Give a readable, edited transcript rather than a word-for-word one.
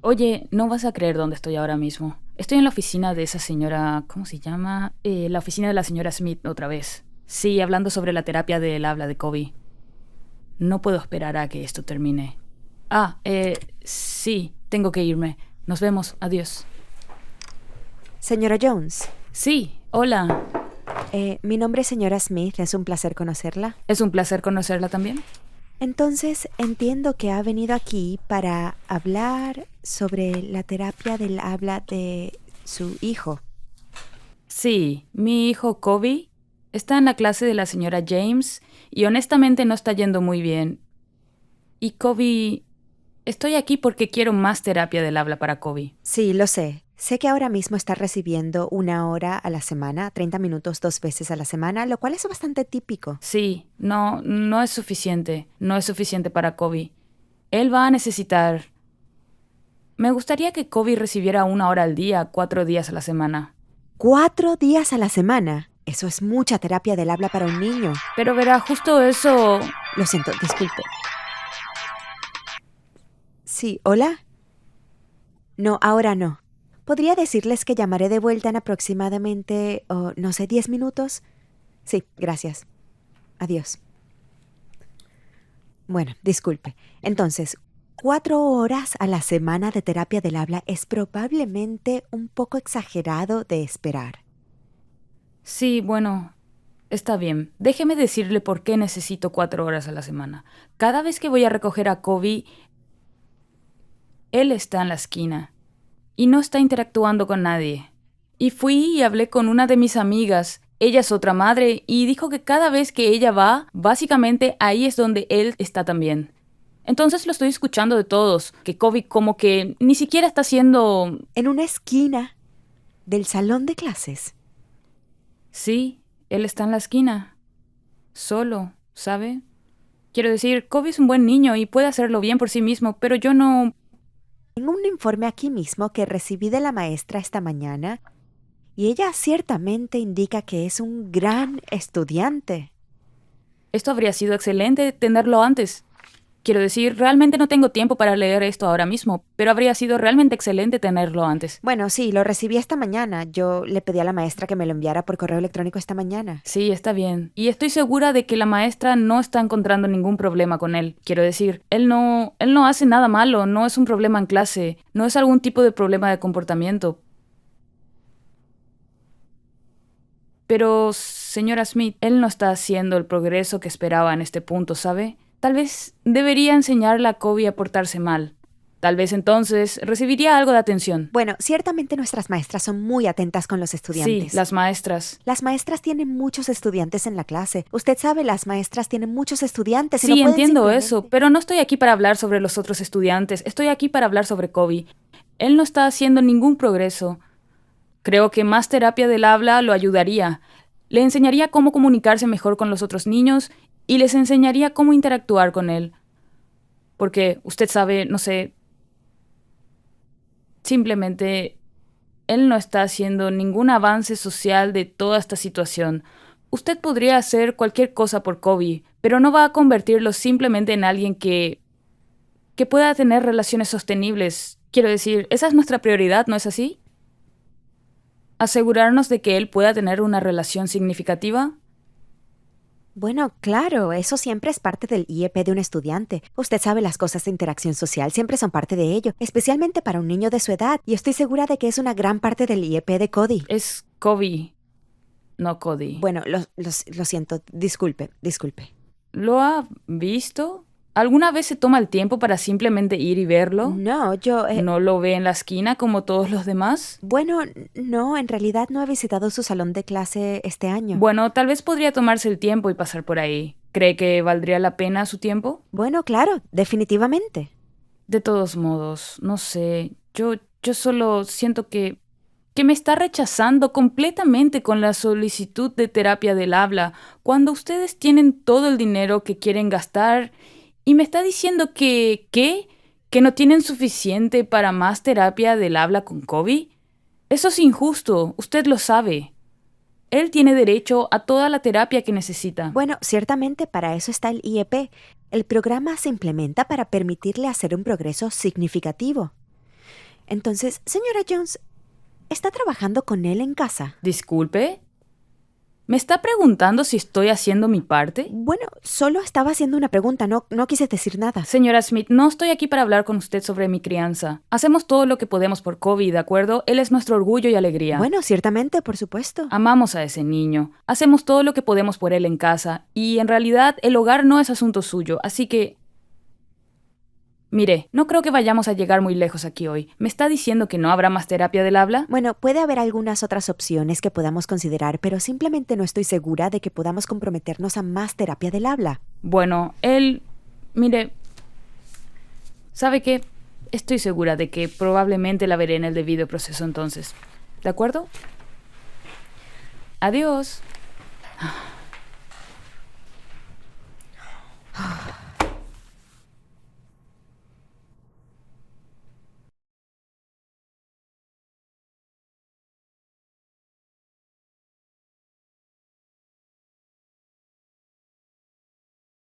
Oye, no vas a creer dónde estoy ahora mismo. Estoy en la oficina de esa señora... ¿Cómo se llama? La oficina de la señora Smith otra vez. Sí, hablando sobre la terapia del habla de Kobe. No puedo esperar a que esto termine. Sí, tengo que irme. Nos vemos, adiós. Señora Jones, Sí, hola. mi nombre es señora Smith, es un placer conocerla. Es un placer conocerla también. Entonces, entiendo que ha venido aquí para hablar sobre la terapia del habla de su hijo. Sí, mi hijo Kobe está en la clase de la señora James y honestamente no está yendo muy bien. Y Kobe... Estoy aquí porque quiero más terapia del habla para Kobe. Sí, lo sé. Sé que ahora mismo está recibiendo 1 hora a la semana, 30 minutos 2 veces a la semana, lo cual es bastante típico. Sí, no es suficiente. No es suficiente para Kobe. Él va a necesitar... Me gustaría que Kobe recibiera 1 hora al día, 4 días a la semana. 4 días a la semana. Eso es mucha terapia del habla para un niño. Pero verá, justo eso... Lo siento, disculpe. Sí, ¿hola? No, ahora no. ¿Podría decirles que llamaré de vuelta en aproximadamente, no sé, 10 minutos? Sí, gracias. Adiós. Bueno, disculpe. Entonces, 4 horas a la semana de terapia del habla es probablemente un poco exagerado de esperar. Sí, bueno, está bien. Déjeme decirle por qué necesito 4 horas a la semana. Cada vez que voy a recoger a Kobe, él está en la esquina y no está interactuando con nadie. Y fui y hablé con una de mis amigas. Ella es otra madre y dijo que cada vez que ella va, básicamente ahí es donde él está también. Entonces lo estoy escuchando de todos, que Kobe como que ni siquiera está haciendo... En una esquina del salón de clases. Sí, él está en la esquina, solo, ¿sabe? Quiero decir, Kobe es un buen niño y puede hacerlo bien por sí mismo, pero yo no... Tengo un informe aquí mismo que recibí de la maestra esta mañana y ella ciertamente indica que es un gran estudiante. Esto habría sido excelente tenerlo antes. Quiero decir, realmente no tengo tiempo para leer esto ahora mismo, pero habría sido realmente excelente tenerlo antes. Bueno, sí, lo recibí esta mañana. Yo le pedí a la maestra que me lo enviara por correo electrónico esta mañana. Sí, está bien. Y estoy segura de que la maestra no está encontrando ningún problema con él. Quiero decir, él no hace nada malo, no es un problema en clase, no es algún tipo de problema de comportamiento. Pero, señora Smith, él no está haciendo el progreso que esperaba en este punto, ¿sabe? Tal vez debería enseñarle a Kobe a portarse mal. Tal vez entonces recibiría algo de atención. Bueno, ciertamente nuestras maestras son muy atentas con los Sí, estudiantes. las maestras. Las maestras tienen muchos estudiantes en la clase. Usted sabe, las maestras tienen muchos estudiantes y no Sí, pueden entiendo simplemente... eso, pero no estoy aquí para hablar sobre los otros estudiantes. Estoy aquí para hablar sobre Kobe. Él no está haciendo ningún progreso. Creo que más terapia del habla lo ayudaría. Le enseñaría cómo comunicarse mejor con los otros niños y les enseñaría cómo interactuar con él. Porque, usted sabe, no sé, simplemente él no está haciendo ningún avance social de toda esta situación. Usted podría hacer cualquier cosa por Kobe, pero no va a convertirlo simplemente en alguien que pueda tener relaciones sostenibles. Quiero decir, esa es nuestra prioridad, ¿no es así? ¿Asegurarnos de que él pueda tener una relación significativa? Bueno, claro, eso siempre es parte del IEP de un estudiante. Usted sabe, las cosas de interacción social siempre son parte de ello, especialmente para un niño de su edad, y estoy segura de que es una gran parte del IEP de Cody. Es Kobe, no Cody. Bueno, lo siento, disculpe. ¿Lo ha visto? ¿Alguna vez se toma el tiempo para simplemente ir y verlo? No, yo... ¿No lo ve en la esquina como todos los demás? Bueno, no, en realidad no he visitado su salón de clase este año. Bueno, tal vez podría tomarse el tiempo y pasar por ahí. ¿Cree que valdría la pena su tiempo? Bueno, claro, definitivamente. De todos modos, no sé. Yo solo siento que me está rechazando completamente con la solicitud de terapia del habla, cuando ustedes tienen todo el dinero que quieren gastar y me está diciendo ¿qué? ¿Que no tienen suficiente para más terapia del habla con Kobe? Eso es injusto, usted lo sabe. Él tiene derecho a toda la terapia que necesita. Bueno, ciertamente para eso está el IEP. El programa se implementa para permitirle hacer un progreso significativo. Entonces, señora Jones, ¿está trabajando con él en casa? Disculpe. ¿Me está preguntando si estoy haciendo mi parte? Bueno, solo estaba haciendo una pregunta, no quise decir nada. Señora Smith, no estoy aquí para hablar con usted sobre mi crianza. Hacemos todo lo que podemos por Kobe, ¿de acuerdo? Él es nuestro orgullo y alegría. Bueno, ciertamente, por supuesto. Amamos a ese niño. Hacemos todo lo que podemos por él en casa. Y en realidad, el hogar no es asunto suyo, así que... Mire, no creo que vayamos a llegar muy lejos aquí hoy. ¿Me está diciendo que no habrá más terapia del habla? Bueno, puede haber algunas otras opciones que podamos considerar, pero simplemente no estoy segura de que podamos comprometernos a más terapia del habla. Bueno, él... Mire... ¿Sabe qué? Estoy segura de que probablemente la veré en el debido proceso entonces. ¿De acuerdo? Adiós.